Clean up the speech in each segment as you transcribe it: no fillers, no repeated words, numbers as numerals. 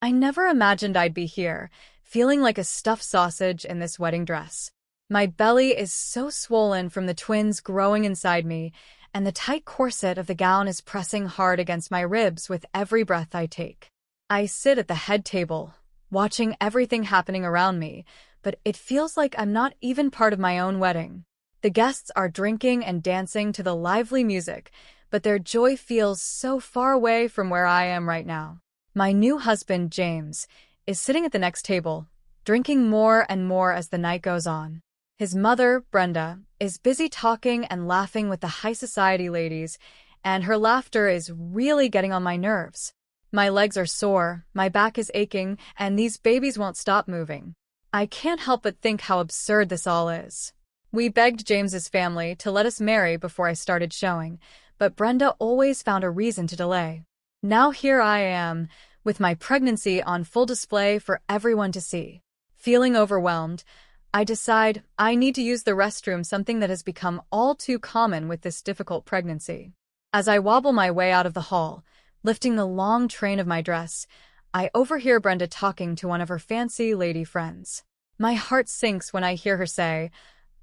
I never imagined I'd be here, feeling like a stuffed sausage in this wedding dress. My belly is so swollen from the twins growing inside me, and the tight corset of the gown is pressing hard against my ribs with every breath I take. I sit at the head table, watching everything happening around me, but it feels like I'm not even part of my own wedding. The guests are drinking and dancing to the lively music, but their joy feels so far away from where I am right now. My new husband, James, is sitting at the next table, drinking more and more as the night goes on. His mother, Brenda, is busy talking and laughing with the high society ladies, and her laughter is really getting on my nerves. My legs are sore, my back is aching, and these babies won't stop moving. I can't help but think how absurd this all is. We begged James's family to let us marry before I started showing, but Brenda always found a reason to delay. Now here I am, with my pregnancy on full display for everyone to see. Feeling overwhelmed, I decide I need to use the restroom, something that has become all too common with this difficult pregnancy. As I wobble my way out of the hall, lifting the long train of my dress, I overhear Brenda talking to one of her fancy lady friends. My heart sinks when I hear her say,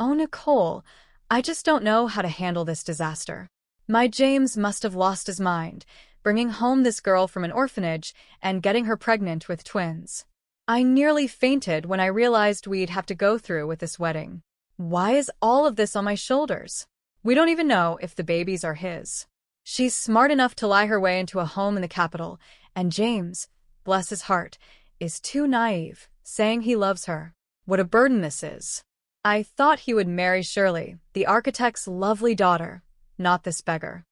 "Oh, Nicole, I just don't know how to handle this disaster. My James must have lost his mind, bringing home this girl from an orphanage and getting her pregnant with twins." I nearly fainted when I realized we'd have to go through with this wedding. Why is all of this on my shoulders? We don't even know if the babies are his. She's smart enough to lie her way into a home in the capital, and James, bless his heart, is too naive, saying he loves her. What a burden this is. I thought he would marry Shirley, the architect's lovely daughter, not this beggar.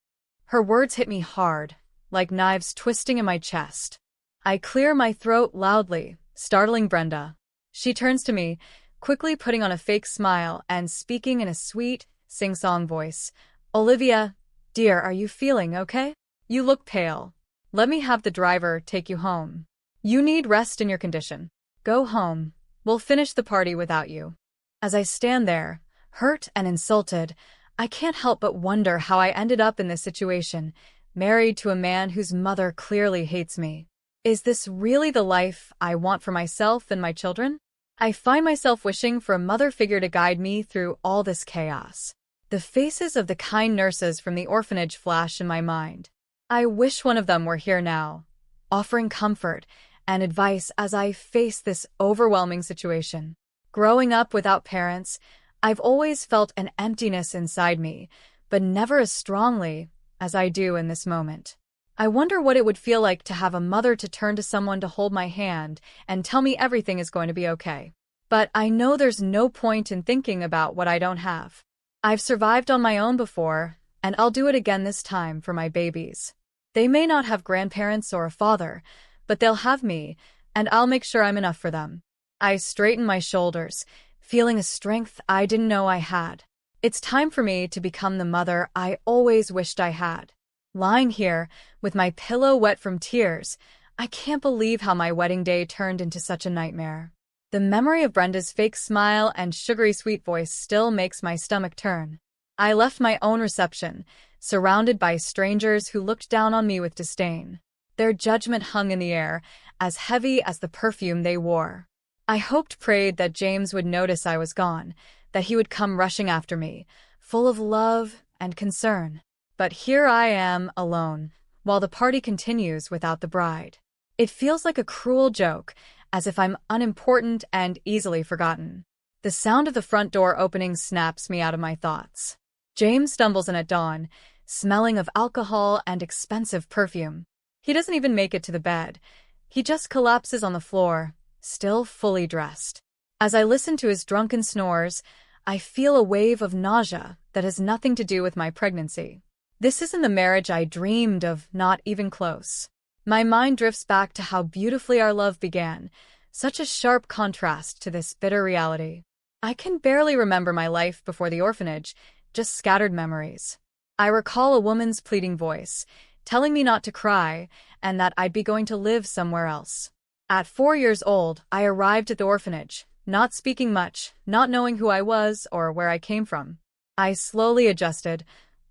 Her words hit me hard, like knives twisting in my chest. I clear my throat loudly, startling Brenda. She turns to me, quickly putting on a fake smile and speaking in a sweet, sing-song voice. "Olivia, dear, are you feeling okay? You look pale. Let me have the driver take you home. You need rest in your condition. Go home. We'll finish the party without you." As I stand there, hurt and insulted, I can't help but wonder how I ended up in this situation, married to a man whose mother clearly hates me. Is this really the life I want for myself and my children? I find myself wishing for a mother figure to guide me through all this chaos. The faces of the kind nurses from the orphanage flash in my mind. I wish one of them were here now, offering comfort and advice as I face this overwhelming situation. Growing up without parents, I've always felt an emptiness inside me, but never as strongly as I do in this moment. I wonder what it would feel like to have a mother to turn to, someone to hold my hand and tell me everything is going to be okay. But I know there's no point in thinking about what I don't have. I've survived on my own before, and I'll do it again this time for my babies. They may not have grandparents or a father, but they'll have me, and I'll make sure I'm enough for them. I straighten my shoulders, feeling a strength I didn't know I had. It's time for me to become the mother I always wished I had. Lying here, with my pillow wet from tears, I can't believe how my wedding day turned into such a nightmare. The memory of Brenda's fake smile and sugary sweet voice still makes my stomach turn. I left my own reception, surrounded by strangers who looked down on me with disdain. Their judgment hung in the air, as heavy as the perfume they wore. I prayed that James would notice I was gone, that he would come rushing after me, full of love and concern. But here I am, alone, while the party continues without the bride. It feels like a cruel joke, as if I'm unimportant and easily forgotten. The sound of the front door opening snaps me out of my thoughts. James stumbles in at dawn, smelling of alcohol and expensive perfume. He doesn't even make it to the bed. He just collapses on the floor, still fully dressed. As I listen to his drunken snores, I feel a wave of nausea that has nothing to do with my pregnancy. This isn't the marriage I dreamed of, not even close. My mind drifts back to how beautifully our love began, such a sharp contrast to this bitter reality. I can barely remember my life before the orphanage, just scattered memories. I recall a woman's pleading voice, telling me not to cry, and that I'd be going to live somewhere else. At 4 years old, I arrived at the orphanage, not speaking much, not knowing who I was or where I came from. I slowly adjusted,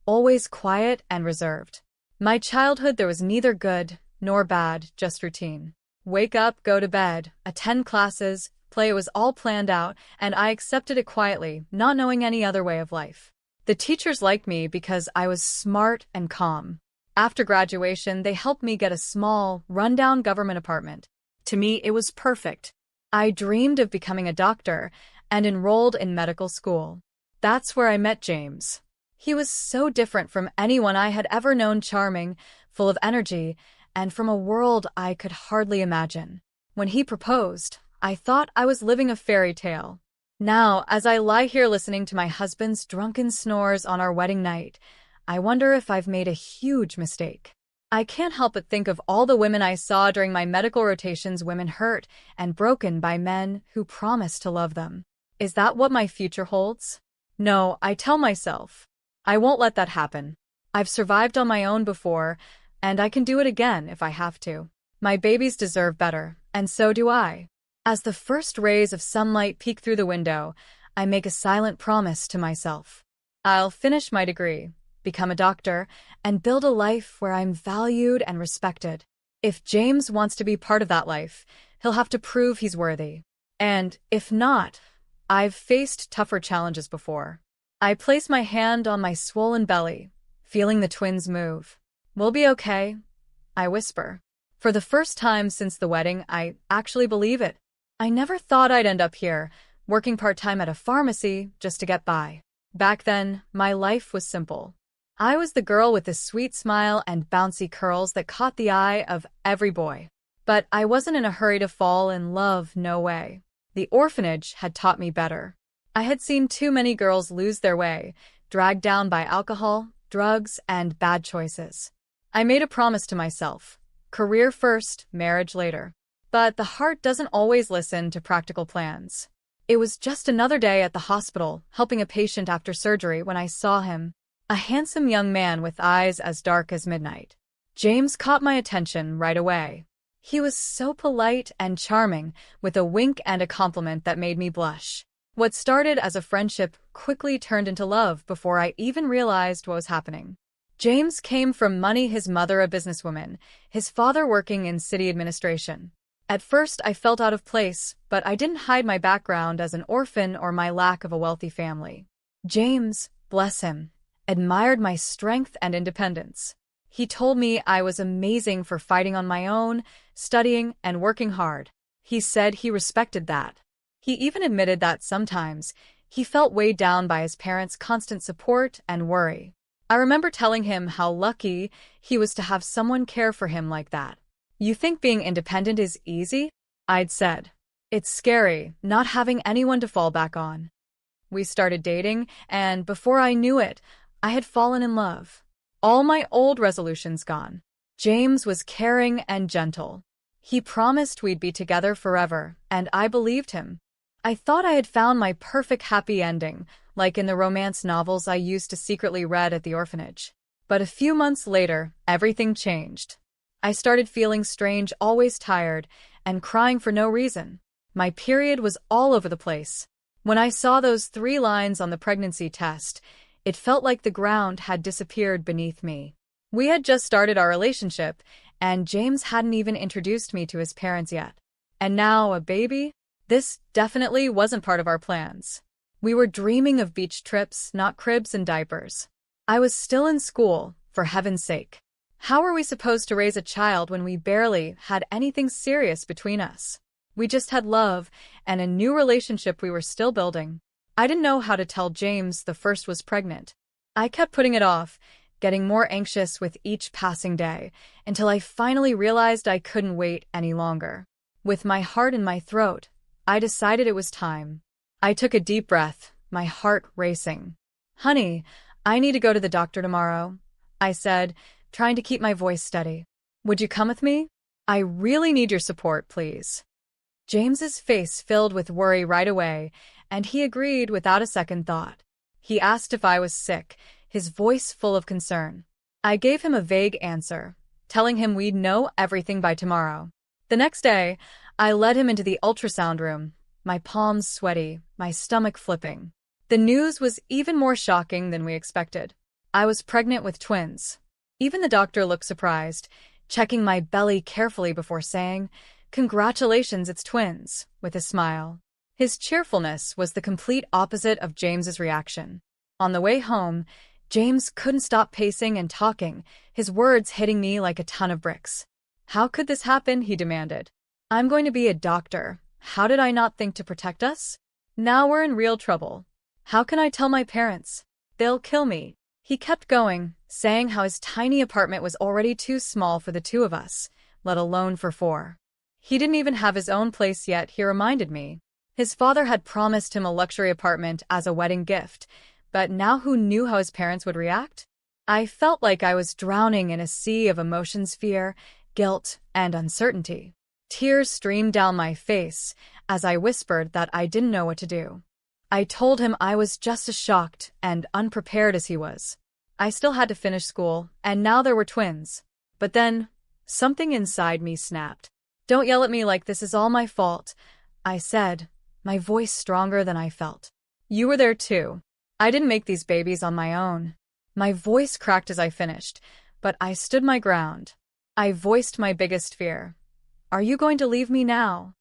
always quiet and reserved. My childhood, there was neither good nor bad, just routine. Wake up, go to bed, attend classes, play. It was all planned out, and I accepted it quietly, not knowing any other way of life. The teachers liked me because I was smart and calm. After graduation, they helped me get a small, rundown government apartment. To me, it was perfect. I dreamed of becoming a doctor and enrolled in medical school. That's where I met James. He was so different from anyone I had ever known, charming, full of energy, and from a world I could hardly imagine. When he proposed, I thought I was living a fairy tale. Now, as I lie here listening to my husband's drunken snores on our wedding night, I wonder if I've made a huge mistake. I can't help but think of all the women I saw during my medical rotations, women hurt and broken by men who promised to love them. Is that what my future holds? No, I tell myself, I won't let that happen. I've survived on my own before, and I can do it again if I have to. My babies deserve better, and so do I. As the first rays of sunlight peek through the window, I make a silent promise to myself. I'll finish my degree, become a doctor, and build a life where I'm valued and respected. If James wants to be part of that life, he'll have to prove he's worthy. And if not, I've faced tougher challenges before. I place my hand on my swollen belly, feeling the twins move. We'll be okay, I whisper. For the first time since the wedding, I actually believe it. I never thought I'd end up here, working part-time at a pharmacy just to get by. Back then, my life was simple. I was the girl with the sweet smile and bouncy curls that caught the eye of every boy. But I wasn't in a hurry to fall in love, no way. The orphanage had taught me better. I had seen too many girls lose their way, dragged down by alcohol, drugs, and bad choices. I made a promise to myself. Career first, marriage later. But the heart doesn't always listen to practical plans. It was just another day at the hospital, helping a patient after surgery, when I saw him. A handsome young man with eyes as dark as midnight. James caught my attention right away. He was so polite and charming, with a wink and a compliment that made me blush. What started as a friendship quickly turned into love before I even realized what was happening. James came from money, his mother a businesswoman, his father working in city administration. At first, I felt out of place, but I didn't hide my background as an orphan or my lack of a wealthy family. James, bless him, admired my strength and independence. He told me I was amazing for fighting on my own, studying, and working hard. He said he respected that. He even admitted that sometimes he felt weighed down by his parents' constant support and worry. I remember telling him how lucky he was to have someone care for him like that. "You think being independent is easy?" I'd said. "It's scary, not having anyone to fall back on." We started dating, and before I knew it, I had fallen in love. All my old resolutions gone. James was caring and gentle. He promised we'd be together forever, and I believed him. I thought I had found my perfect happy ending, like in the romance novels I used to secretly read at the orphanage. But a few months later, everything changed. I started feeling strange, always tired, and crying for no reason. My period was all over the place. When I saw those 3 lines on the pregnancy test, it felt like the ground had disappeared beneath me. We had just started our relationship, and James hadn't even introduced me to his parents yet. And now a baby? This definitely wasn't part of our plans. We were dreaming of beach trips, not cribs and diapers. I was still in school, for heaven's sake. How were we supposed to raise a child when we barely had anything serious between us? We just had love and a new relationship we were still building. I didn't know how to tell James the first was pregnant. I kept putting it off, getting more anxious with each passing day, until I finally realized I couldn't wait any longer. With my heart in my throat, I decided it was time. I took a deep breath, my heart racing. "Honey, I need to go to the doctor tomorrow," I said, trying to keep my voice steady. "Would you come with me? I really need your support, please." James's face filled with worry right away, and he agreed without a second thought. He asked if I was sick, his voice full of concern. I gave him a vague answer, telling him we'd know everything by tomorrow. The next day, I led him into the ultrasound room, my palms sweaty, my stomach flipping. The news was even more shocking than we expected. I was pregnant with twins. Even the doctor looked surprised, checking my belly carefully before saying, "Congratulations, it's twins," with a smile. His cheerfulness was the complete opposite of James's reaction. On the way home, James couldn't stop pacing and talking, his words hitting me like a ton of bricks. "How could this happen?" he demanded. "I'm going to be a doctor. How did I not think to protect us? Now we're in real trouble. How can I tell my parents? They'll kill me." He kept going, saying how his tiny apartment was already too small for the two of us, let alone for four. He didn't even have his own place yet, he reminded me. His father had promised him a luxury apartment as a wedding gift, but now who knew how his parents would react? I felt like I was drowning in a sea of emotions, fear, guilt, and uncertainty. Tears streamed down my face as I whispered that I didn't know what to do. I told him I was just as shocked and unprepared as he was. I still had to finish school, and now there were twins. But then, something inside me snapped. "Don't yell at me like this is all my fault," I said, my voice stronger than I felt. "You were there too. I didn't make these babies on my own." My voice cracked as I finished, but I stood my ground. I voiced my biggest fear. "Are you going to leave me now?"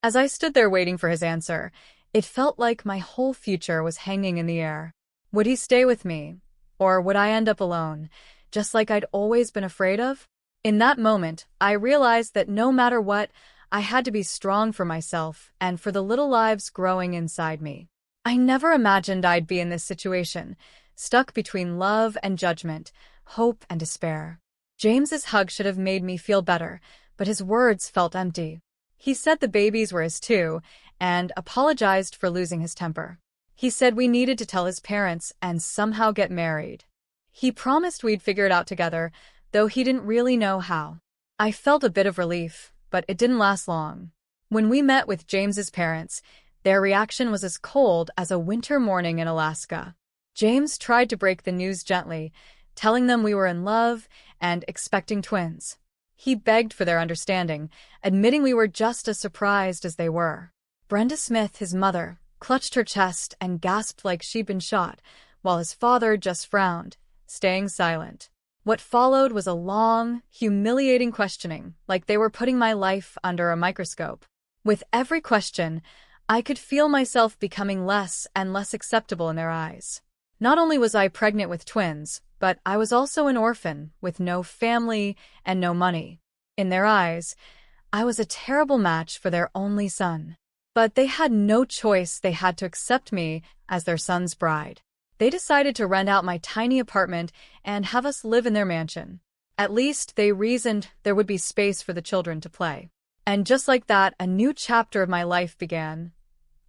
As I stood there waiting for his answer, it felt like my whole future was hanging in the air. Would he stay with me? Or would I end up alone, just like I'd always been afraid of? In that moment, I realized that no matter what, I had to be strong for myself and for the little lives growing inside me. I never imagined I'd be in this situation, stuck between love and judgment, hope and despair. James's hug should have made me feel better, but his words felt empty. He said the babies were his too, and apologized for losing his temper. He said we needed to tell his parents and somehow get married. He promised we'd figure it out together, though he didn't really know how. I felt a bit of relief, but it didn't last long. When we met with James's parents, their reaction was as cold as a winter morning in Alaska. James tried to break the news gently, telling them we were in love and expecting twins. He begged for their understanding, admitting we were just as surprised as they were. Brenda Smith, his mother, clutched her chest and gasped like she'd been shot, while his father just frowned, staying silent. What followed was a long, humiliating questioning, like they were putting my life under a microscope. With every question, I could feel myself becoming less and less acceptable in their eyes. Not only was I pregnant with twins, but I was also an orphan with no family and no money. In their eyes, I was a terrible match for their only son. But they had no choice, they had to accept me as their son's bride. They decided to rent out my tiny apartment and have us live in their mansion. At least, they reasoned, there would be space for the children to play. And just like that, a new chapter of my life began.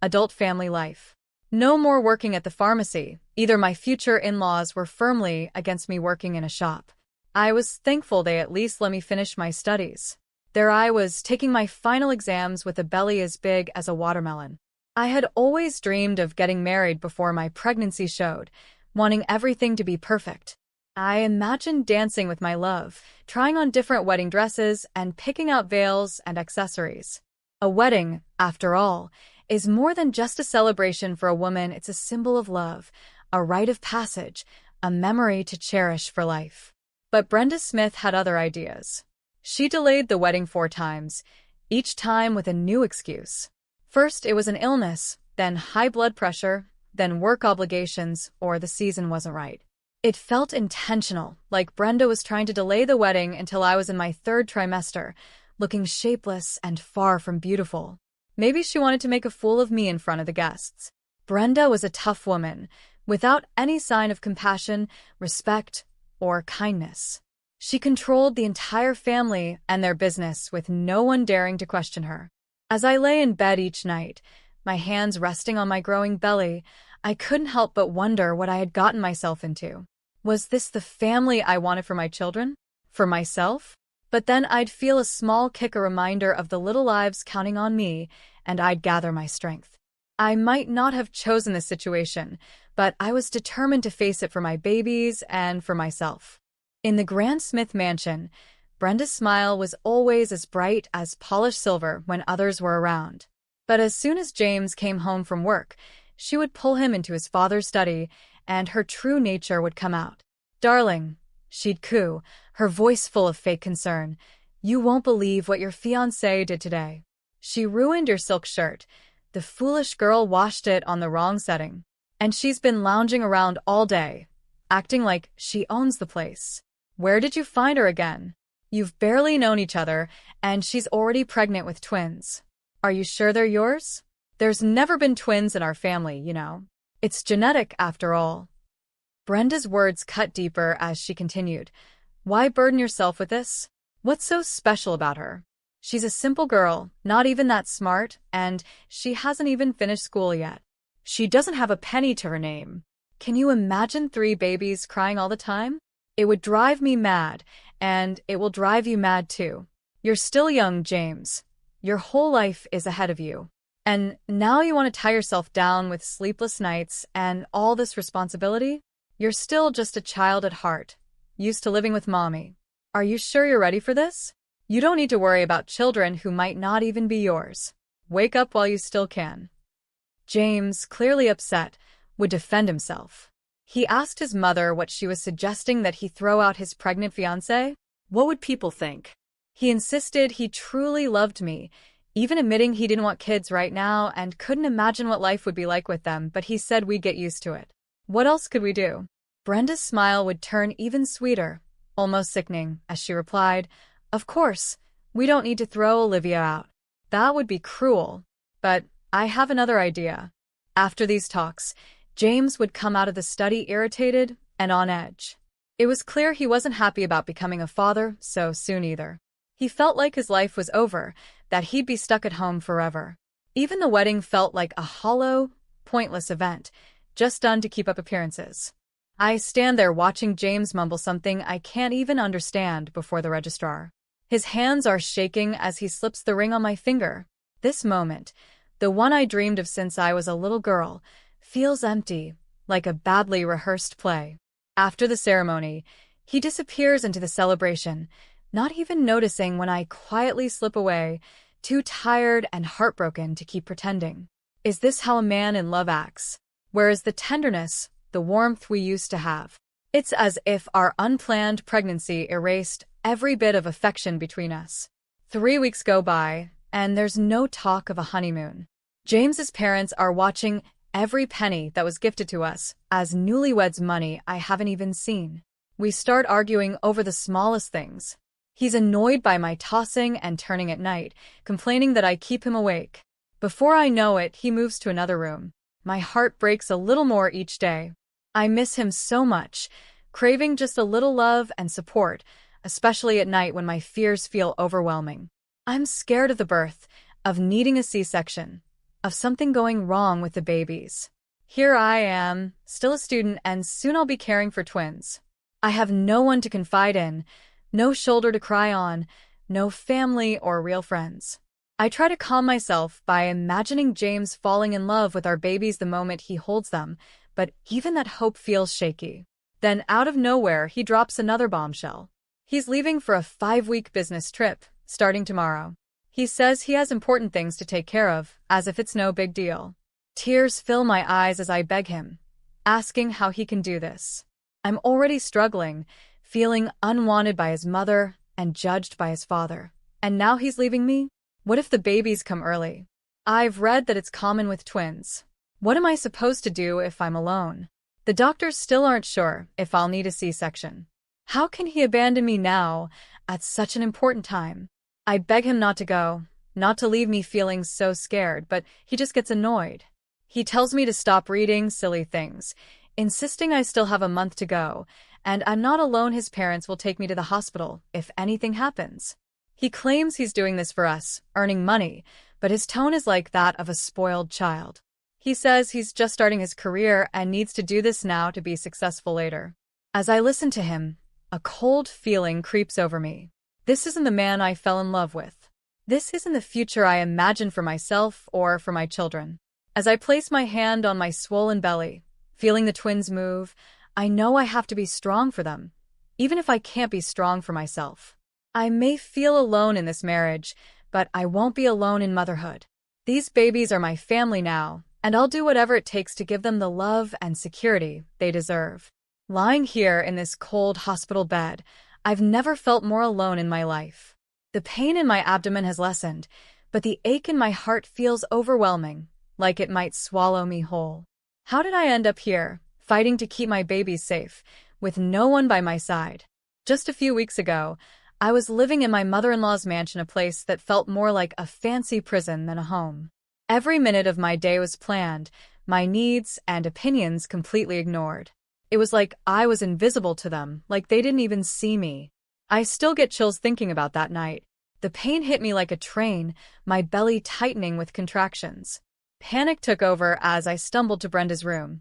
Adult family life. No more working at the pharmacy. Either my future in-laws were firmly against me working in a shop. I was thankful they at least let me finish my studies. There I was, taking my final exams with a belly as big as a watermelon. I had always dreamed of getting married before my pregnancy showed, wanting everything to be perfect. I imagined dancing with my love, trying on different wedding dresses, and picking out veils and accessories. A wedding, after all, is more than just a celebration for a woman. It's a symbol of love, a rite of passage, a memory to cherish for life. But Brenda Smith had other ideas. She delayed the wedding 4 times, each time with a new excuse. First, it was an illness, then high blood pressure, then work obligations, or the season wasn't right. It felt intentional, like Brenda was trying to delay the wedding until I was in my 3rd trimester, looking shapeless and far from beautiful. Maybe she wanted to make a fool of me in front of the guests. Brenda was a tough woman, without any sign of compassion, respect, or kindness. She controlled the entire family and their business with no one daring to question her. As I lay in bed each night, my hands resting on my growing belly, I couldn't help but wonder what I had gotten myself into. Was this the family I wanted for my children? For myself? But then I'd feel a small kick, a reminder of the little lives counting on me, and I'd gather my strength. I might not have chosen this situation, but I was determined to face it for my babies and for myself. In the Grand Smith mansion, Brenda's smile was always as bright as polished silver when others were around. But as soon as James came home from work, she would pull him into his father's study, and her true nature would come out. "Darling," she'd coo, her voice full of fake concern, You won't believe what your fiancé did today. She ruined your silk shirt. The foolish girl washed it on the wrong setting. And she's been lounging around all day, acting like she owns the place. Where did you find her again? You've barely known each other, and she's already pregnant with twins. Are you sure they're yours? There's never been twins in our family, you know. It's genetic, after all. Brenda's words cut deeper as she continued. Why burden yourself with this? What's so special about her? She's a simple girl, not even that smart, and she hasn't even finished school yet. She doesn't have a penny to her name. Can you imagine 3 babies crying all the time? It would drive me mad, and it will drive you mad too. You're still young, James. Your whole life is ahead of you. And now you want to tie yourself down with sleepless nights and all this responsibility? You're still just a child at heart, used to living with mommy. Are you sure you're ready for this? You don't need to worry about children who might not even be yours. Wake up while you still can. James, clearly upset, would defend himself. He asked his mother what she was suggesting, that he throw out his pregnant fiancée. What would people think? He insisted he truly loved me, even admitting he didn't want kids right now and couldn't imagine what life would be like with them, but he said we'd get used to it. What else could we do? Brenda's smile would turn even sweeter, almost sickening, as she replied, Of course, we don't need to throw Olivia out. That would be cruel. But I have another idea. After these talks, James would come out of the study irritated and on edge. It was clear he wasn't happy about becoming a father so soon either. He felt like his life was over, that he'd be stuck at home forever. Even the wedding felt like a hollow, pointless event, just done to keep up appearances. I stand there watching James mumble something I can't even understand before the registrar. His hands are shaking as he slips the ring on my finger. This moment, the one I dreamed of since I was a little girl, feels empty, like a badly rehearsed play. After the ceremony, he disappears into the celebration, not even noticing when I quietly slip away, too tired and heartbroken to keep pretending. Is this how a man in love acts? Where is the tenderness, the warmth we used to have? It's as if our unplanned pregnancy erased every bit of affection between us. 3 weeks go by, and there's no talk of a honeymoon. James's parents are watching every penny that was gifted to us as newlyweds money I haven't even seen. We start arguing over the smallest things. He's annoyed by my tossing and turning at night, complaining that I keep him awake. Before I know it, he moves to another room. My heart breaks a little more each day. I miss him so much, craving just a little love and support, especially at night when my fears feel overwhelming. I'm scared of the birth, of needing a C-section, of something going wrong with the babies. Here I am, still a student, and soon I'll be caring for twins. I have no one to confide in, no shoulder to cry on, no family or real friends. I try to calm myself by imagining James falling in love with our babies the moment he holds them, but even that hope feels shaky. Then out of nowhere, he drops another bombshell. He's leaving for a 5-week business trip, starting tomorrow. He says he has important things to take care of, as if it's no big deal. Tears fill my eyes as I beg him, asking how he can do this. I'm already struggling, feeling unwanted by his mother and judged by his father. And now he's leaving me? What if the babies come early? I've read that it's common with twins. What am I supposed to do if I'm alone? The doctors still aren't sure if I'll need a C-section. How can he abandon me now, at such an important time? I beg him not to go, not to leave me feeling so scared, but he just gets annoyed. He tells me to stop reading silly things, insisting I still have a month to go, and I'm not alone. His parents will take me to the hospital if anything happens. He claims he's doing this for us, earning money, but his tone is like that of a spoiled child. He says he's just starting his career and needs to do this now to be successful later. As I listen to him, a cold feeling creeps over me. This isn't the man I fell in love with. This isn't the future I imagined for myself or for my children. As I place my hand on my swollen belly, feeling the twins move, I know I have to be strong for them, even if I can't be strong for myself. I may feel alone in this marriage, but I won't be alone in motherhood. These babies are my family now, and I'll do whatever it takes to give them the love and security they deserve. Lying here in this cold hospital bed, I've never felt more alone in my life. The pain in my abdomen has lessened, but the ache in my heart feels overwhelming, like it might swallow me whole. How did I end up here, fighting to keep my babies safe, with no one by my side? Just a few weeks ago, I was living in my mother-in-law's mansion, a place that felt more like a fancy prison than a home. Every minute of my day was planned, my needs and opinions completely ignored. It was like I was invisible to them, like they didn't even see me. I still get chills thinking about that night. The pain hit me like a train, my belly tightening with contractions. Panic took over as I stumbled to Brenda's room,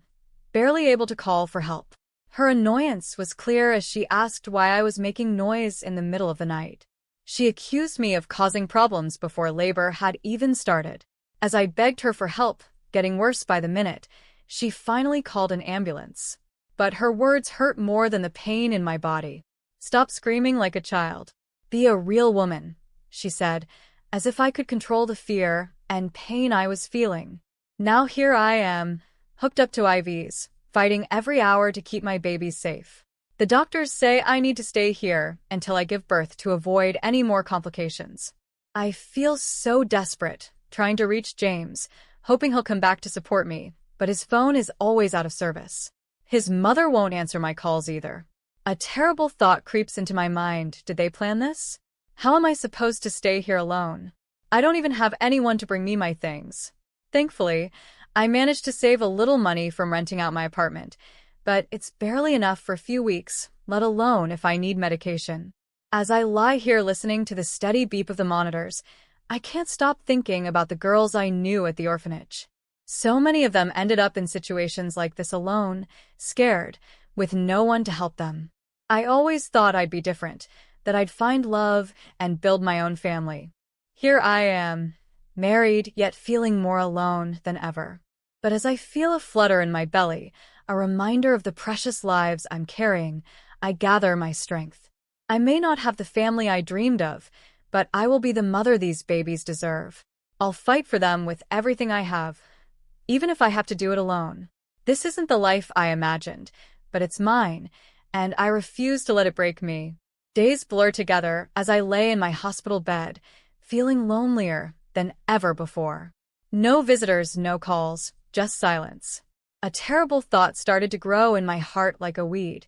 barely able to call for help. Her annoyance was clear as she asked why I was making noise in the middle of the night. She accused me of causing problems before labor had even started. As I begged her for help, getting worse by the minute, she finally called an ambulance. But her words hurt more than the pain in my body. "Stop screaming like a child. Be a real woman," she said, as if I could control the fear and pain I was feeling. Now here I am, hooked up to IVs, fighting every hour to keep my babies safe. The doctors say I need to stay here until I give birth to avoid any more complications. I feel so desperate, trying to reach James, hoping he'll come back to support me, but his phone is always out of service. His mother won't answer my calls either. A terrible thought creeps into my mind. Did they plan this? How am I supposed to stay here alone? I don't even have anyone to bring me my things. Thankfully, I managed to save a little money from renting out my apartment, but it's barely enough for a few weeks, let alone if I need medication. As I lie here listening to the steady beep of the monitors, I can't stop thinking about the girls I knew at the orphanage. So many of them ended up in situations like this alone, scared, with no one to help them. I always thought I'd be different, that I'd find love and build my own family. Here I am, married, yet feeling more alone than ever. But as I feel a flutter in my belly, a reminder of the precious lives I'm carrying, I gather my strength. I may not have the family I dreamed of, but I will be the mother these babies deserve. I'll fight for them with everything I have, even if I have to do it alone. This isn't the life I imagined, but it's mine, and I refuse to let it break me. Days blur together as I lay in my hospital bed, feeling lonelier than ever before. No visitors, no calls, just silence. A terrible thought started to grow in my heart like a weed,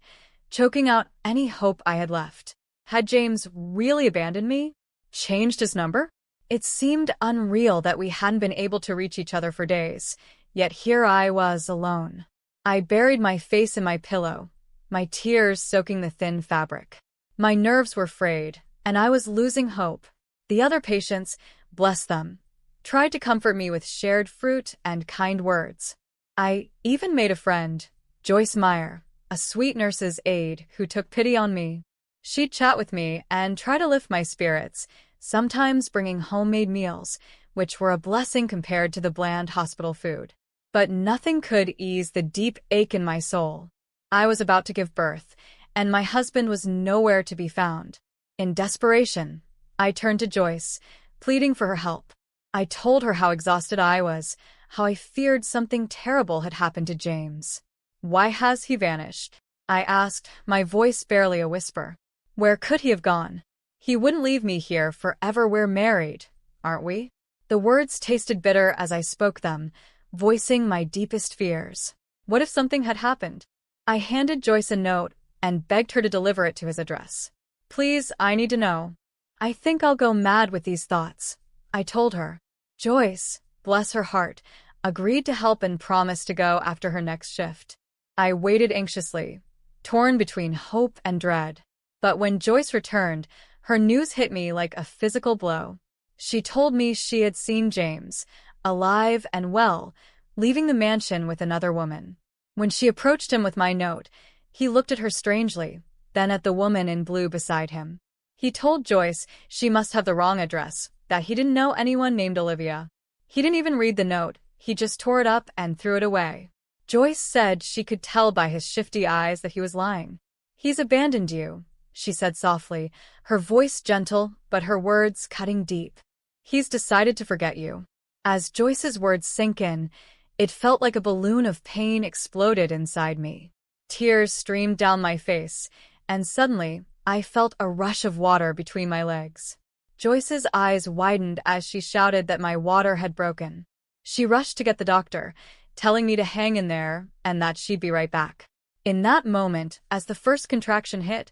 choking out any hope I had left. Had James really abandoned me? Changed his number? It seemed unreal that we hadn't been able to reach each other for days, yet here I was alone. I buried my face in my pillow, my tears soaking the thin fabric. My nerves were frayed, and I was losing hope. The other patients, bless them, tried to comfort me with shared fruit and kind words. I even made a friend, Joyce Meyer, a sweet nurse's aide who took pity on me. She'd chat with me and try to lift my spirits, sometimes bringing homemade meals, which were a blessing compared to the bland hospital food. But nothing could ease the deep ache in my soul. I was about to give birth, and my husband was nowhere to be found. In desperation, I turned to Joyce, pleading for her help. I told her how exhausted I was, how I feared something terrible had happened to James. "Why has he vanished?" I asked, my voice barely a whisper. "Where could he have gone? He wouldn't leave me here forever. We're married, aren't we?" The words tasted bitter as I spoke them, voicing my deepest fears. What if something had happened? I handed Joyce a note and begged her to deliver it to his address. "Please, I need to know. I think I'll go mad with these thoughts," I told her. Joyce, bless her heart, agreed to help and promised to go after her next shift. I waited anxiously, torn between hope and dread. But when Joyce returned, her news hit me like a physical blow. She told me she had seen James, alive and well, leaving the mansion with another woman. When she approached him with my note, he looked at her strangely, then at the woman in blue beside him. He told Joyce she must have the wrong address, that he didn't know anyone named Olivia. He didn't even read the note, he just tore it up and threw it away. Joyce said she could tell by his shifty eyes that he was lying. "He's abandoned you," she said softly, her voice gentle but her words cutting deep. "He's decided to forget you." As Joyce's words sank in, it felt like a balloon of pain exploded inside me. Tears streamed down my face, and suddenly I felt a rush of water between my legs. Joyce's eyes widened as she shouted that my water had broken. She rushed to get the doctor, telling me to hang in there and that she'd be right back. In that moment, as the first contraction hit,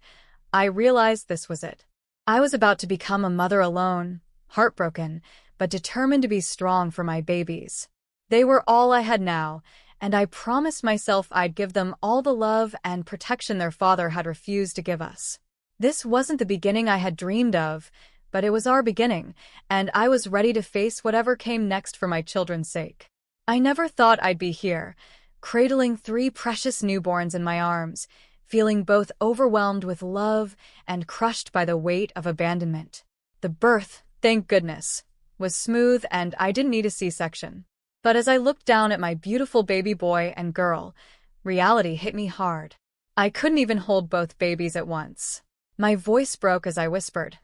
I realized this was it. I was about to become a mother alone, heartbroken, but determined to be strong for my babies. They were all I had now, and I promised myself I'd give them all the love and protection their father had refused to give us. This wasn't the beginning I had dreamed of, but it was our beginning, and I was ready to face whatever came next for my children's sake. I never thought I'd be here, cradling 3 precious newborns in my arms, feeling both overwhelmed with love and crushed by the weight of abandonment. The birth, thank goodness, was smooth and I didn't need a C-section. But as I looked down at my beautiful baby boy and girl, reality hit me hard. I couldn't even hold both babies at once. My voice broke as I whispered,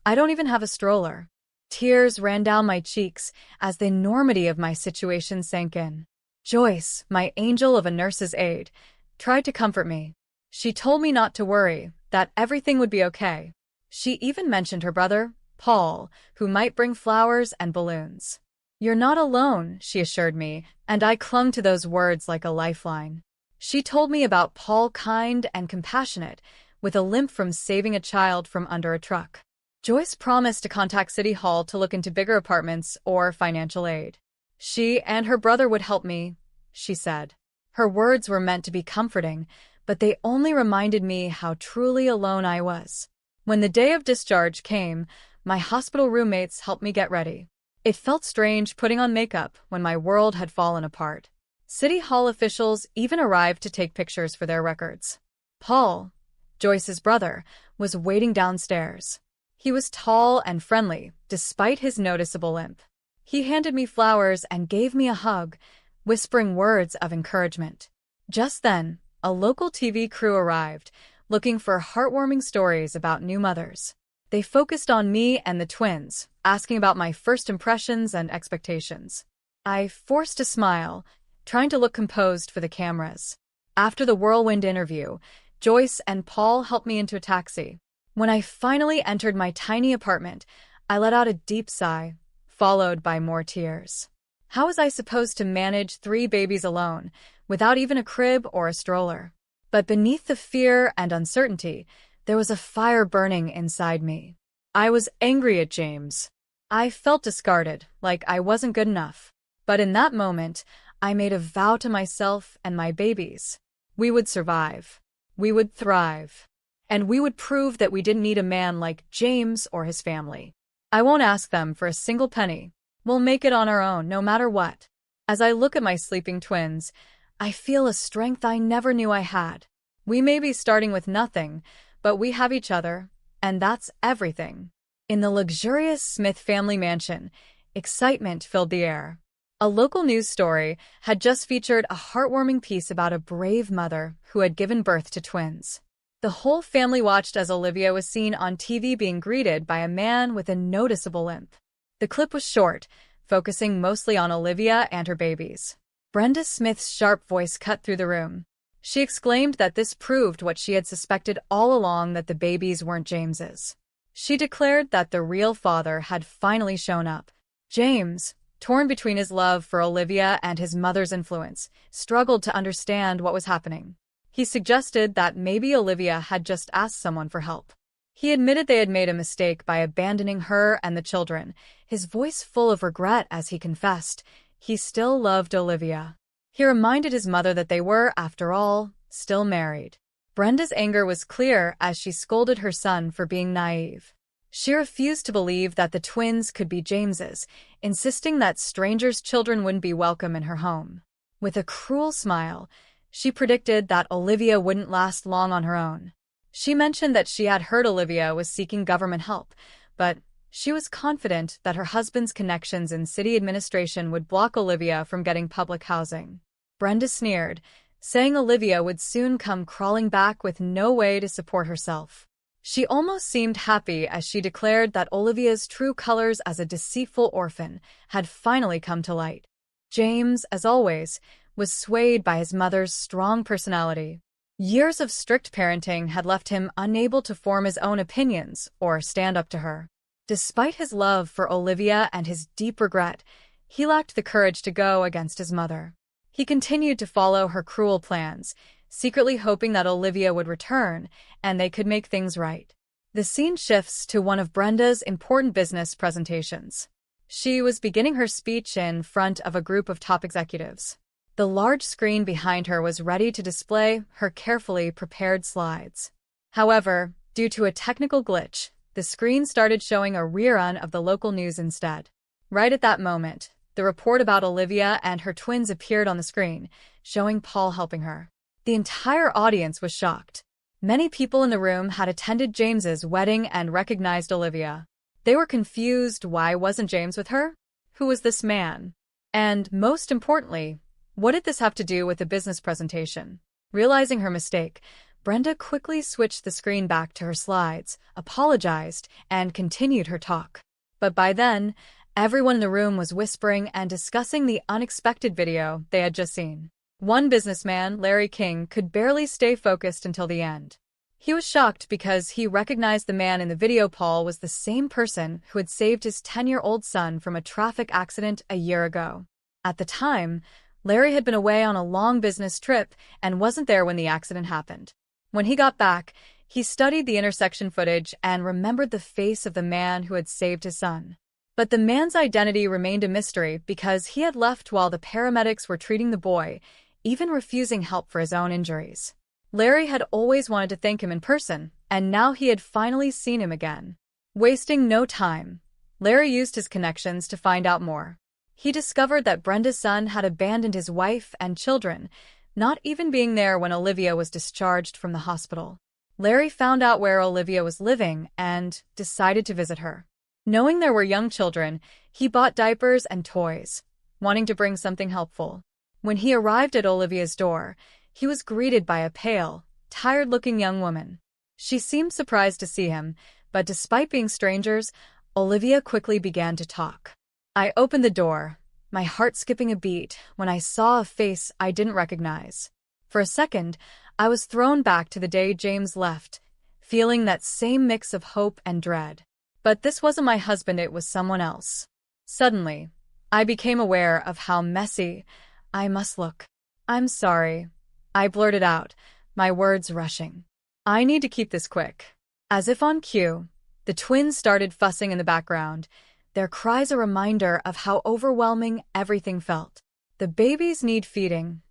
"I don't even have a stroller." Tears ran down my cheeks as the enormity of my situation sank in. Joyce, my angel of a nurse's aide, tried to comfort me. She told me not to worry, that everything would be okay. She even mentioned her brother, Paul, who might bring flowers and balloons. "You're not alone," she assured me, and I clung to those words like a lifeline. She told me about Paul, kind and compassionate, with a limp from saving a child from under a truck. Joyce promised to contact City Hall to look into bigger apartments or financial aid. She and her brother would help me, she said. Her words were meant to be comforting, but they only reminded me how truly alone I was. When the day of discharge came, my hospital roommates helped me get ready. It felt strange putting on makeup when my world had fallen apart. City Hall officials even arrived to take pictures for their records. Paul, Joyce's brother, was waiting downstairs. He was tall and friendly, despite his noticeable limp. He handed me flowers and gave me a hug, whispering words of encouragement. Just then, a local TV crew arrived, looking for heartwarming stories about new mothers. They focused on me and the twins, asking about my first impressions and expectations. I forced a smile, trying to look composed for the cameras. After the whirlwind interview, Joyce and Paul helped me into a taxi. When I finally entered my tiny apartment, I let out a deep sigh, followed by more tears. How was I supposed to manage 3 babies alone, without even a crib or a stroller? But beneath the fear and uncertainty, there was a fire burning inside me. I was angry at James. I felt discarded, like I wasn't good enough. But in that moment, I made a vow to myself and my babies. We would survive. We would thrive. And we would prove that we didn't need a man like James or his family. I won't ask them for a single penny. We'll make it on our own, no matter what. As I look at my sleeping twins, I feel a strength I never knew I had. We may be starting with nothing, but we have each other, and that's everything. In the luxurious Smith family mansion, excitement filled the air. A local news story had just featured a heartwarming piece about a brave mother who had given birth to twins. The whole family watched as Olivia was seen on TV being greeted by a man with a noticeable limp. The clip was short, focusing mostly on Olivia and her babies. Brenda Smith's sharp voice cut through the room. She exclaimed that this proved what she had suspected all along, that the babies weren't James's. She declared that the real father had finally shown up. James, torn between his love for Olivia and his mother's influence, struggled to understand what was happening. He suggested that maybe Olivia had just asked someone for help. He admitted they had made a mistake by abandoning her and the children, his voice full of regret as he confessed he still loved Olivia. He reminded his mother that they were, after all, still married. Brenda's anger was clear as she scolded her son for being naive. She refused to believe that the twins could be James's, insisting that strangers' children wouldn't be welcome in her home. With a cruel smile, she predicted that Olivia wouldn't last long on her own. She mentioned that she had heard Olivia was seeking government help, but she was confident that her husband's connections in city administration would block Olivia from getting public housing. Brenda sneered, saying Olivia would soon come crawling back with no way to support herself. She almost seemed happy as she declared that Olivia's true colors as a deceitful orphan had finally come to light. James, as always, was swayed by his mother's strong personality. Years of strict parenting had left him unable to form his own opinions or stand up to her. Despite his love for Olivia and his deep regret, he lacked the courage to go against his mother. He continued to follow her cruel plans, secretly hoping that Olivia would return and they could make things right. The scene shifts to one of Brenda's important business presentations. She was beginning her speech in front of a group of top executives. The large screen behind her was ready to display her carefully prepared slides. However, due to a technical glitch, the screen started showing a rerun of the local news instead. Right at that moment, the report about Olivia and her twins appeared on the screen, showing Paul helping her. The entire audience was shocked. Many people in the room had attended James's wedding and recognized Olivia. They were confused. Why wasn't James with her? Who was this man? And, most importantly, what did this have to do with the business presentation? Realizing her mistake, Brenda quickly switched the screen back to her slides, apologized, and continued her talk. But by then, everyone in the room was whispering and discussing the unexpected video they had just seen. One businessman, Larry King, could barely stay focused until the end. He was shocked because he recognized the man in the video. Paul was the same person who had saved his 10-year-old son from a traffic accident a year ago. At the time, Larry had been away on a long business trip and wasn't there when the accident happened. When he got back, he studied the intersection footage and remembered the face of the man who had saved his son. But the man's identity remained a mystery because he had left while the paramedics were treating the boy, even refusing help for his own injuries. Larry had always wanted to thank him in person, and now he had finally seen him again. Wasting no time, Larry used his connections to find out more. He discovered that Brenda's son had abandoned his wife and children, not even being there when Olivia was discharged from the hospital. Larry found out where Olivia was living and decided to visit her. Knowing there were young children, he bought diapers and toys, wanting to bring something helpful. When he arrived at Olivia's door, he was greeted by a pale, tired-looking young woman. She seemed surprised to see him, but despite being strangers, Olivia quickly began to talk. I opened the door, my heart skipping a beat when I saw a face I didn't recognize. For a second, I was thrown back to the day James left, feeling that same mix of hope and dread. But this wasn't my husband, it was someone else. Suddenly, I became aware of how messy I must look. "I'm sorry," I blurted out, my words rushing. "I need to keep this quick." As if on cue, the twins started fussing in the background, their cries a reminder of how overwhelming everything felt. "The babies need feeding,"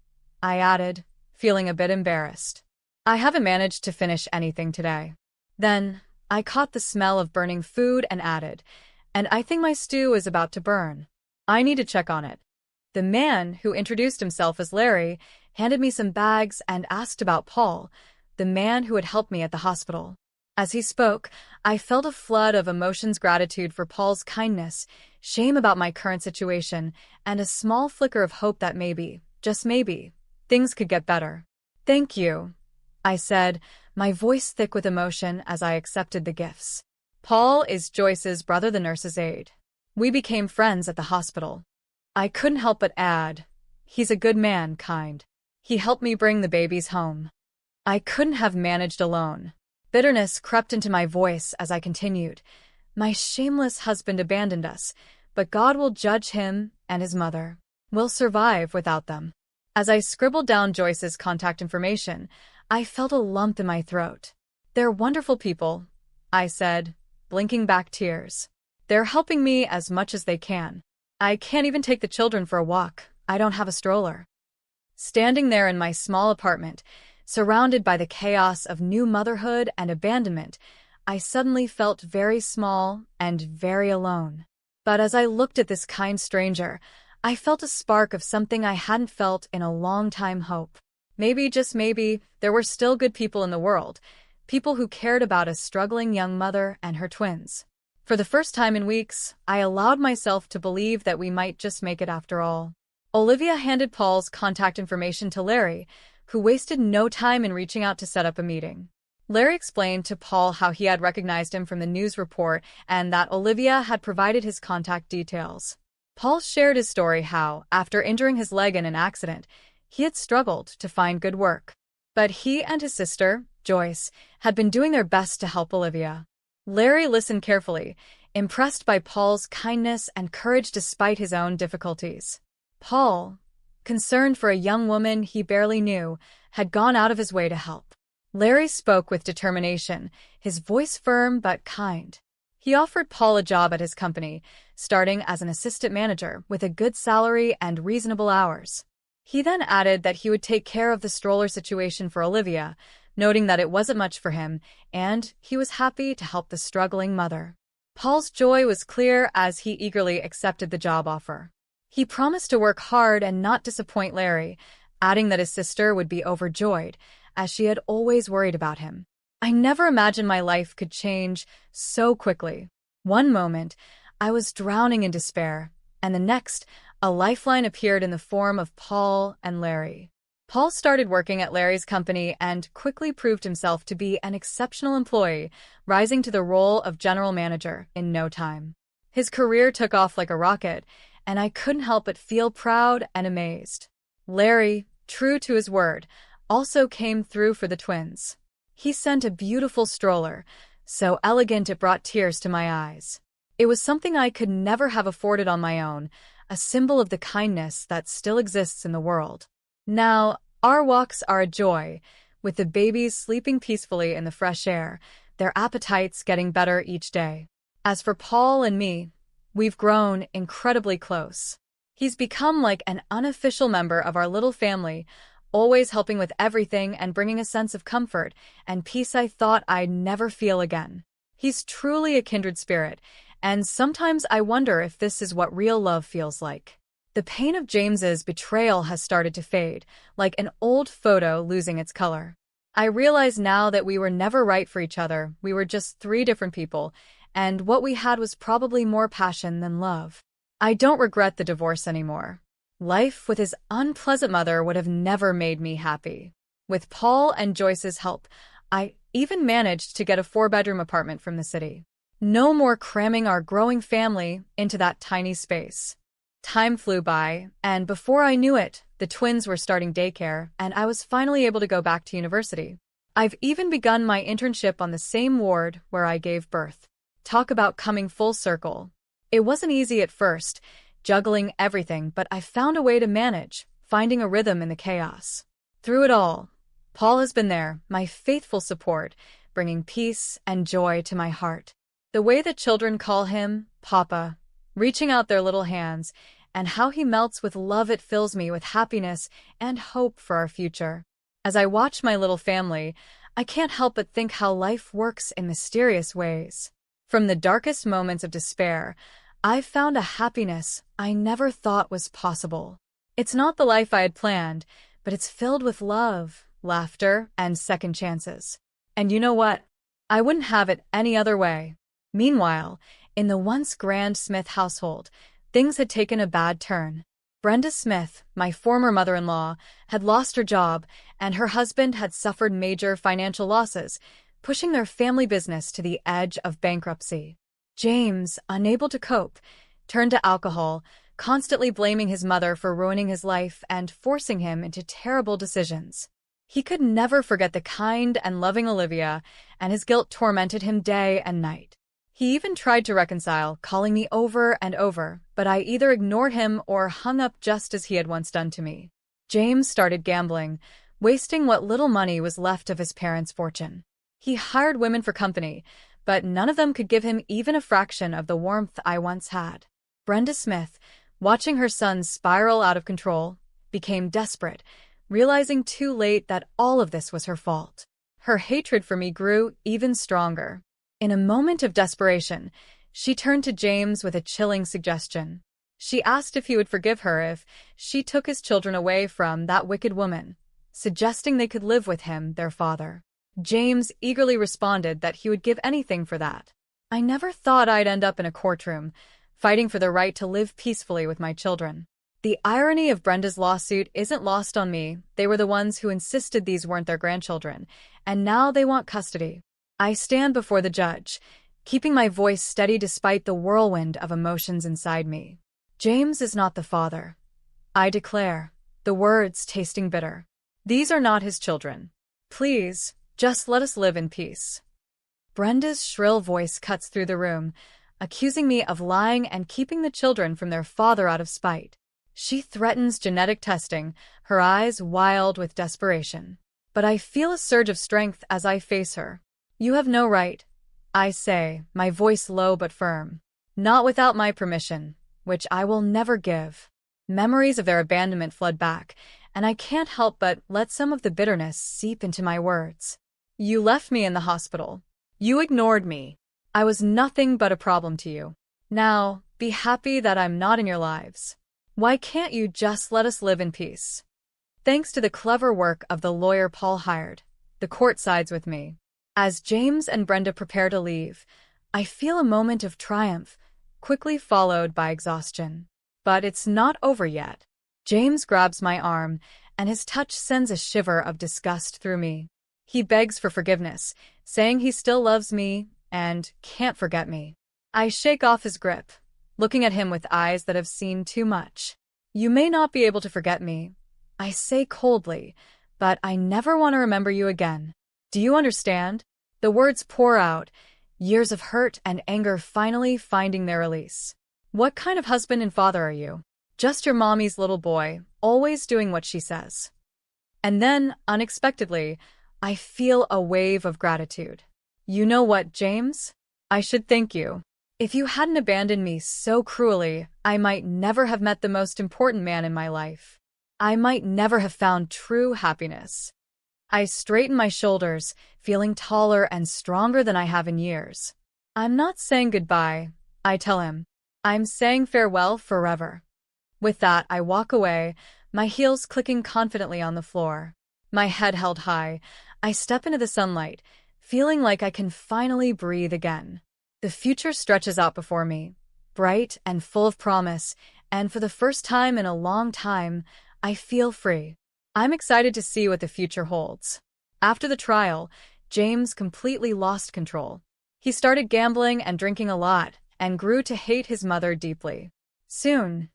I added, feeling a bit embarrassed. "I haven't managed to finish anything today." Then, I caught the smell of burning food and added, "And I think my stew is about to burn. I need to check on it." The man, who introduced himself as Larry, handed me some bags and asked about Paul, the man who had helped me at the hospital. As he spoke, I felt a flood of emotions: gratitude for Paul's kindness, shame about my current situation, and a small flicker of hope that maybe, just maybe, things could get better. "Thank you," I said, my voice thick with emotion as I accepted the gifts. "Paul is Joyce's brother, the nurse's aide. We became friends at the hospital." I couldn't help but add, "He's a good man, kind. He helped me bring the babies home. I couldn't have managed alone." Bitterness crept into my voice as I continued. "My shameless husband abandoned us, but God will judge him, and his mother will survive without them." As I scribbled down Joyce's contact information, I felt a lump in my throat. "They're wonderful people," I said, blinking back tears. "They're helping me as much as they can. I can't even take the children for a walk. I don't have a stroller." Standing there in my small apartment, surrounded by the chaos of new motherhood and abandonment, I suddenly felt very small and very alone. But as I looked at this kind stranger, I felt a spark of something I hadn't felt in a long time: hope. Maybe, just maybe, there were still good people in the world, people who cared about a struggling young mother and her twins. For the first time in weeks, I allowed myself to believe that we might just make it after all. Olivia handed Paul's contact information to Larry, who wasted no time in reaching out to set up a meeting. Larry explained to Paul how he had recognized him from the news report and that Olivia had provided his contact details. Paul shared his story: how, after injuring his leg in an accident, he had struggled to find good work. But he and his sister, Joyce, had been doing their best to help Olivia. Larry listened carefully, impressed by Paul's kindness and courage despite his own difficulties. Paul, concerned for a young woman he barely knew, had gone out of his way to help. Larry spoke with determination, his voice firm but kind. He offered Paul a job at his company, starting as an assistant manager with a good salary and reasonable hours. He then added that he would take care of the stroller situation for Olivia, noting that it wasn't much for him, and he was happy to help the struggling mother. Paul's joy was clear as he eagerly accepted the job offer. He promised to work hard and not disappoint Larry, adding that his sister would be overjoyed, as she had always worried about him. I never imagined my life could change so quickly. One moment, I was drowning in despair, and the next, a lifeline appeared in the form of Paul and Larry. Paul started working at Larry's company and quickly proved himself to be an exceptional employee, rising to the role of general manager in no time. His career took off like a rocket, and I couldn't help but feel proud and amazed. Larry, true to his word, also came through for the twins. He sent a beautiful stroller, so elegant it brought tears to my eyes. It was something I could never have afforded on my own, a symbol of the kindness that still exists in the world. Now, our walks are a joy, with the babies sleeping peacefully in the fresh air, their appetites getting better each day. As for Paul and me, we've grown incredibly close. He's become like an unofficial member of our little family, always helping with everything and bringing a sense of comfort and peace I thought I'd never feel again. He's truly a kindred spirit, and sometimes I wonder if this is what real love feels like. The pain of James's betrayal has started to fade, like an old photo losing its color. I realize now that we were never right for each other, we were just three different people, and what we had was probably more passion than love. I don't regret the divorce anymore. Life with his unpleasant mother would have never made me happy. With Paul and Joyce's help, I even managed to get a 4-bedroom apartment from the city. No more cramming our growing family into that tiny space. Time flew by, and before I knew it, the twins were starting daycare, and I was finally able to go back to university. I've even begun my internship on the same ward where I gave birth. Talk about coming full circle. It wasn't easy at first, juggling everything, but I found a way to manage, finding a rhythm in the chaos. Through it all, Paul has been there, my faithful support, bringing peace and joy to my heart. The way the children call him, Papa, reaching out their little hands, and how he melts with love, it fills me with happiness and hope for our future. As I watch my little family, I can't help but think how life works in mysterious ways. From the darkest moments of despair, I've found a happiness I never thought was possible. It's not the life I had planned, but it's filled with love, laughter, and second chances. And you know what? I wouldn't have it any other way. Meanwhile, in the once grand Smith household, things had taken a bad turn. Brenda Smith, my former mother-in-law, had lost her job, and her husband had suffered major financial losses, pushing their family business to the edge of bankruptcy. James, unable to cope, turned to alcohol, constantly blaming his mother for ruining his life and forcing him into terrible decisions. He could never forget the kind and loving Olivia, and his guilt tormented him day and night. He even tried to reconcile, calling me over and over, but I either ignored him or hung up just as he had once done to me. James started gambling, wasting what little money was left of his parents' fortune. He hired women for company, but none of them could give him even a fraction of the warmth I once had. Brenda Smith, watching her son spiral out of control, became desperate, realizing too late that all of this was her fault. Her hatred for me grew even stronger. In a moment of desperation, she turned to James with a chilling suggestion. She asked if he would forgive her if she took his children away from that wicked woman, suggesting they could live with him, their father. James eagerly responded that he would give anything for that. I never thought I'd end up in a courtroom, fighting for the right to live peacefully with my children. The irony of Brenda's lawsuit isn't lost on me. They were the ones who insisted these weren't their grandchildren, and now they want custody. I stand before the judge, keeping my voice steady despite the whirlwind of emotions inside me. James is not the father. I declare, the words tasting bitter. These are not his children. Please, just let us live in peace. Brenda's shrill voice cuts through the room, accusing me of lying and keeping the children from their father out of spite. She threatens genetic testing, her eyes wild with desperation. But I feel a surge of strength as I face her. "You have no right," I say, my voice low but firm. "Not without my permission, which I will never give." Memories of their abandonment flood back, and I can't help but let some of the bitterness seep into my words. "You left me in the hospital. You ignored me. I was nothing but a problem to you. Now, be happy that I'm not in your lives. Why can't you just let us live in peace?" Thanks to the clever work of the lawyer Paul hired, the court sides with me. As James and Brenda prepare to leave, I feel a moment of triumph, quickly followed by exhaustion. But it's not over yet. James grabs my arm, and his touch sends a shiver of disgust through me. He begs for forgiveness, saying he still loves me and can't forget me. I shake off his grip, looking at him with eyes that have seen too much. "You may not be able to forget me," I say coldly, "but I never want to remember you again. Do you understand?" The words pour out, years of hurt and anger finally finding their release. "What kind of husband and father are you? Just your mommy's little boy, always doing what she says." And then, unexpectedly, I feel a wave of gratitude. "You know what, James? I should thank you. If you hadn't abandoned me so cruelly, I might never have met the most important man in my life. I might never have found true happiness." I straighten my shoulders, feeling taller and stronger than I have in years. "I'm not saying goodbye," I tell him. "I'm saying farewell forever." With that, I walk away, my heels clicking confidently on the floor. My head held high, I step into the sunlight, feeling like I can finally breathe again. The future stretches out before me, bright and full of promise, and for the first time in a long time, I feel free. I'm excited to see what the future holds. After the trial, James completely lost control. He started gambling and drinking a lot, and grew to hate his mother deeply. Soon,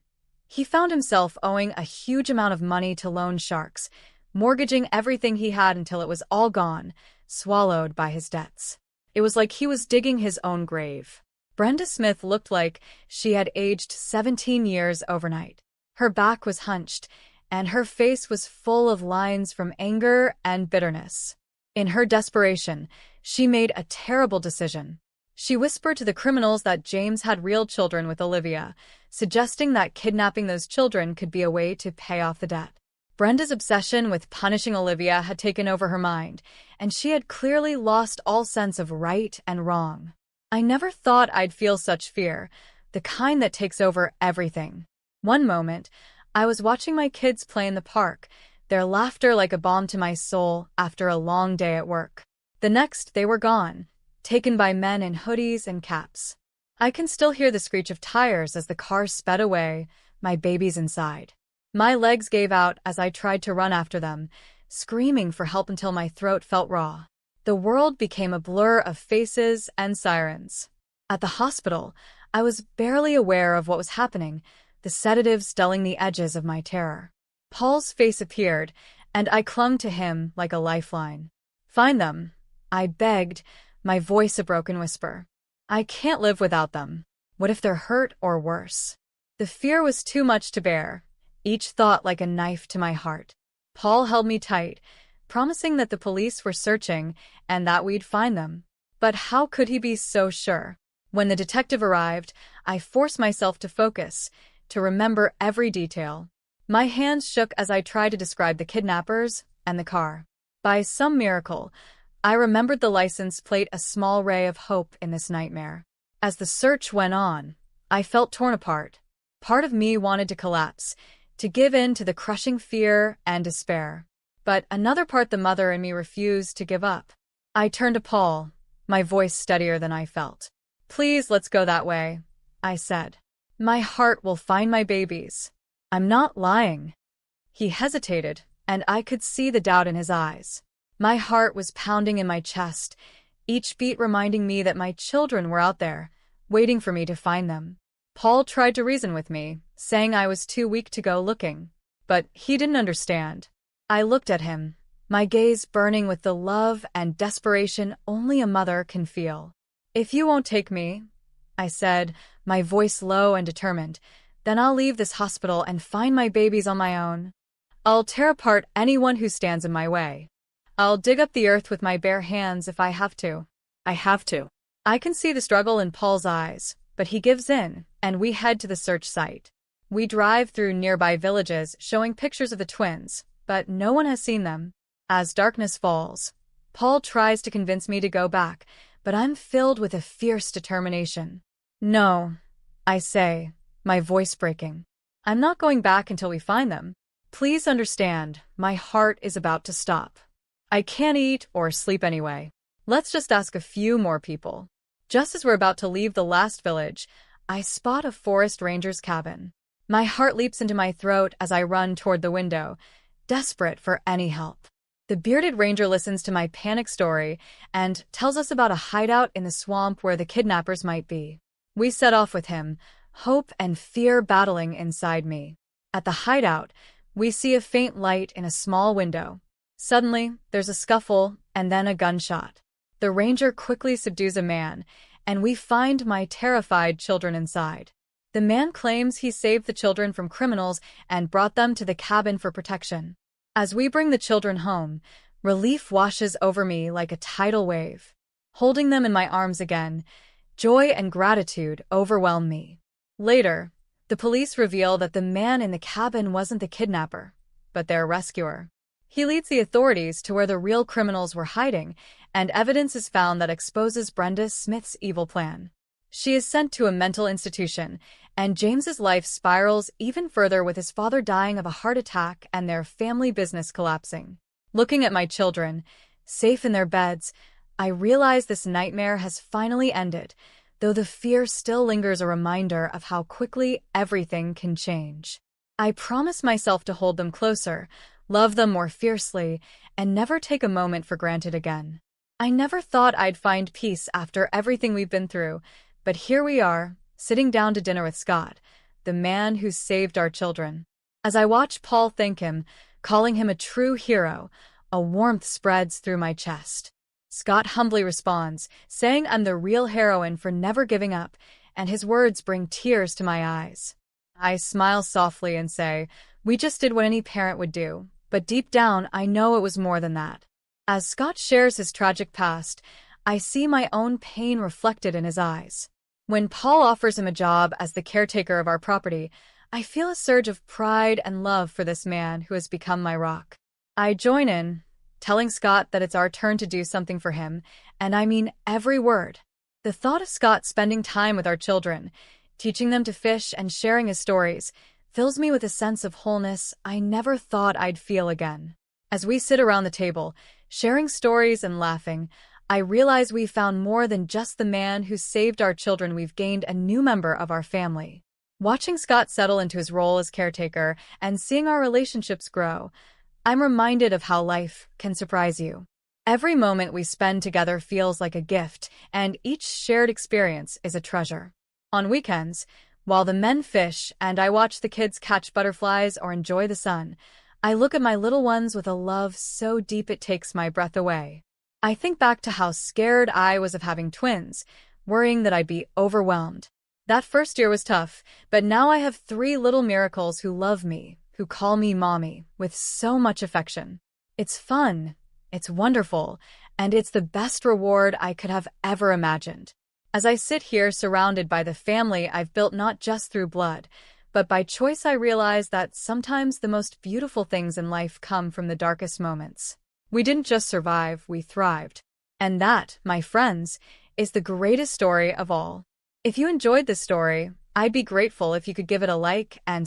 he found himself owing a huge amount of money to loan sharks, mortgaging everything he had until it was all gone, swallowed by his debts. It was like he was digging his own grave. Brenda Smith looked like she had aged 17 years overnight. Her back was hunched, and her face was full of lines from anger and bitterness. In her desperation, she made a terrible decision. She whispered to the criminals that James had real children with Olivia, suggesting that kidnapping those children could be a way to pay off the debt. Brenda's obsession with punishing Olivia had taken over her mind, and she had clearly lost all sense of right and wrong. I never thought I'd feel such fear, the kind that takes over everything. One moment, I was watching my kids play in the park, their laughter like a balm to my soul after a long day at work. The next, they were gone, taken by men in hoodies and caps. I can still hear the screech of tires as the car sped away, my babies inside. My legs gave out as I tried to run after them, screaming for help until my throat felt raw. The world became a blur of faces and sirens. At the hospital, I was barely aware of what was happening, the sedatives dulling the edges of my terror. Paul's face appeared, and I clung to him like a lifeline. "Find them," I begged, my voice a broken whisper. "I can't live without them. What if they're hurt or worse?" The fear was too much to bear, each thought like a knife to my heart. Paul held me tight, promising that the police were searching and that we'd find them. But how could he be so sure? When the detective arrived, I forced myself to focus, to remember every detail. My hands shook as I tried to describe the kidnappers and the car. By some miracle, I remembered the license plate, a small ray of hope in this nightmare. As the search went on, I felt torn apart. Part of me wanted to collapse, to give in to the crushing fear and despair. But another part, the mother in me, refused to give up. I turned to Paul, my voice steadier than I felt. "Please, let's go that way," I said. "My heart will find my babies. I'm not lying." He hesitated, and I could see the doubt in his eyes. My heart was pounding in my chest, each beat reminding me that my children were out there, waiting for me to find them. Paul tried to reason with me, saying I was too weak to go looking. But he didn't understand. I looked at him, my gaze burning with the love and desperation only a mother can feel. "If you won't take me," I said, my voice low and determined. Then I'll leave this hospital and find my babies on my own. I'll tear apart anyone who stands in my way. I'll dig up the earth with my bare hands if I have to. I have to. I can see the struggle in Paul's eyes, but he gives in, and we head to the search site. We drive through nearby villages showing pictures of the twins, but no one has seen them. As darkness falls, Paul tries to convince me to go back, but I'm filled with a fierce determination. No, I say, my voice breaking. I'm not going back until we find them. Please understand, my heart is about to stop. I can't eat or sleep anyway. Let's just ask a few more people. Just as we're about to leave the last village, I spot a forest ranger's cabin. My heart leaps into my throat as I run toward the window, desperate for any help. The bearded ranger listens to my panic story and tells us about a hideout in the swamp where the kidnappers might be. We set off with him, hope and fear battling inside me. At the hideout, we see a faint light in a small window. Suddenly, there's a scuffle and then a gunshot. The ranger quickly subdues a man, and we find my terrified children inside. The man claims he saved the children from criminals and brought them to the cabin for protection. As we bring the children home, relief washes over me like a tidal wave. Holding them in my arms again, joy and gratitude overwhelm me. Later, the police reveal that the man in the cabin wasn't the kidnapper, but their rescuer. He leads the authorities to where the real criminals were hiding, and evidence is found that exposes Brenda Smith's evil plan. She is sent to a mental institution, and James's life spirals even further with his father dying of a heart attack and their family business collapsing. Looking at my children, safe in their beds, I realize this nightmare has finally ended, though the fear still lingers, a reminder of how quickly everything can change. I promise myself to hold them closer, love them more fiercely, and never take a moment for granted again. I never thought I'd find peace after everything we've been through, but here we are, sitting down to dinner with Scott, the man who saved our children. As I watch Paul thank him, calling him a true hero, a warmth spreads through my chest. Scott humbly responds, saying I'm the real heroine for never giving up, and his words bring tears to my eyes. I smile softly and say, we just did what any parent would do, but deep down I know it was more than that. As Scott shares his tragic past, I see my own pain reflected in his eyes. When Paul offers him a job as the caretaker of our property, I feel a surge of pride and love for this man who has become my rock. I join in, telling Scott that it's our turn to do something for him, and I mean every word. The thought of Scott spending time with our children, teaching them to fish and sharing his stories, fills me with a sense of wholeness I never thought I'd feel again. As we sit around the table, sharing stories and laughing, I realize we've found more than just the man who saved our children. We've gained a new member of our family. Watching Scott settle into his role as caretaker and seeing our relationships grow, I'm reminded of how life can surprise you. Every moment we spend together feels like a gift, and each shared experience is a treasure. On weekends, while the men fish and I watch the kids catch butterflies or enjoy the sun, I look at my little ones with a love so deep it takes my breath away. I think back to how scared I was of having twins, worrying that I'd be overwhelmed. That first year was tough, but now I have 3 little miracles who love me, who call me mommy, with so much affection. It's fun, it's wonderful, and it's the best reward I could have ever imagined. As I sit here surrounded by the family I've built not just through blood, but by choice, I realize that sometimes the most beautiful things in life come from the darkest moments. We didn't just survive, we thrived. And that, my friends, is the greatest story of all. If you enjoyed this story, I'd be grateful if you could give it a like and